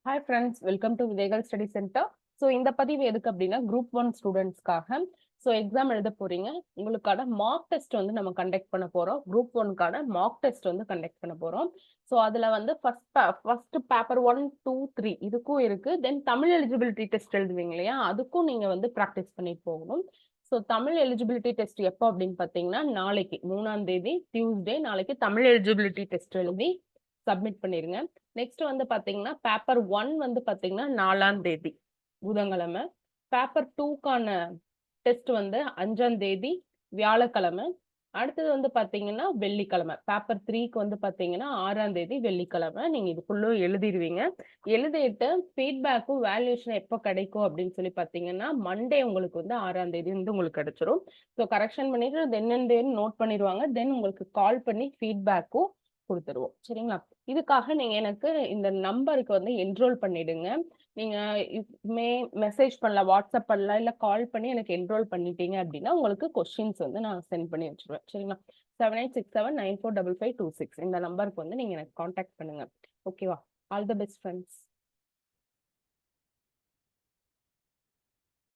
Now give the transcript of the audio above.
Hi friends, welcome to விதைகள் study centre. So இந்த பதிவு எதுக்கு அப்படின்னா குரூப் 1 ஸ்டூடெண்ட்ஸ்க்காக. ஸோ எக்ஸாம் எழுத போறீங்க, உங்களுக்கான மார்க் டெஸ்ட் வந்து நம்ம கண்டக்ட் பண்ண போறோம். குரூப் 1க்கான மார்க் டெஸ்ட் வந்து கண்டக்ட் பண்ண போறோம். ஸோ அதுல வந்து ஃபர்ஸ்ட் பேப்பர் 1, 2, 3 இதுக்கும் இருக்கு. தென் தமிழ் எலிஜிபிலிட்டி டெஸ்ட் எழுதுவீங்க இல்லையா, அதுக்கும் நீங்க வந்து ப்ராக்டிஸ் பண்ணிட்டு போகணும். ஸோ தமிழ் எலிஜிபிலிட்டி டெஸ்ட் எப்போ அப்படின்னு பார்த்தீங்கன்னா நாளைக்கு 3ஆம் தேதி டியூஸ்டே நாளைக்கு தமிழ் எலிஜிபிலிட்டி டெஸ்ட் எழுதி சப்மிட் பண்ணிருங்க. நெக்ஸ்ட் வந்து பாத்தீங்கன்னா பேப்பர் 1 வந்து பாத்தீங்கன்னா 4ஆம் தேதி புதன்கிழமை. பேப்பர் 2க்கான டெஸ்ட் வந்து 5ஆம் தேதி வியாழக்கிழமை. அடுத்தது வந்து பாத்தீங்கன்னா வெள்ளிக்கிழமை. பேப்பர் 3க்கு வந்து பாத்தீங்கன்னா 6ஆம் தேதி வெள்ளிக்கிழமை. நீங்க இதுக்குள்ள எழுதிடுவீங்க. எழுதிட்டு ஃபீட்பேக்கும் வேல்யூஷன் எப்போ கிடைக்கும் அப்படின்னு சொல்லி பாத்தீங்கன்னா மண்டே உங்களுக்கு வந்து 6ஆம் தேதி வந்து உங்களுக்கு கிடைச்சிரும். ஸோ கரெக்ஷன் பண்ணிட்டு தென் நோட் பண்ணிடுவாங்க. தென் உங்களுக்கு கால் பண்ணி ஃபீட்பேக்கும் கொடுத்துருவோம். சரிங்களா? இதுக்காக நீங்க எனக்கு இந்த நம்பருக்கு வந்து என்ரோல் பண்ணிடுங்க. நீங்க மெசேஜ் பண்ணலாம், வாட்ஸ்அப் பண்ணலாம், இல்ல கால் பண்ணி எனக்கு என்ரோல் பண்ணிட்டீங்க அப்படின்னா உங்களுக்கு கொஸ்டின்ஸ் வந்து நான் சென்ட் பண்ணி வச்சிருவேன். சரிங்களா? 7867945526 இந்த நம்பருக்கு வந்து நீங்க எனக்கு காண்டாக்ட் பண்ணுங்க. ஓகேவா? All the best friends.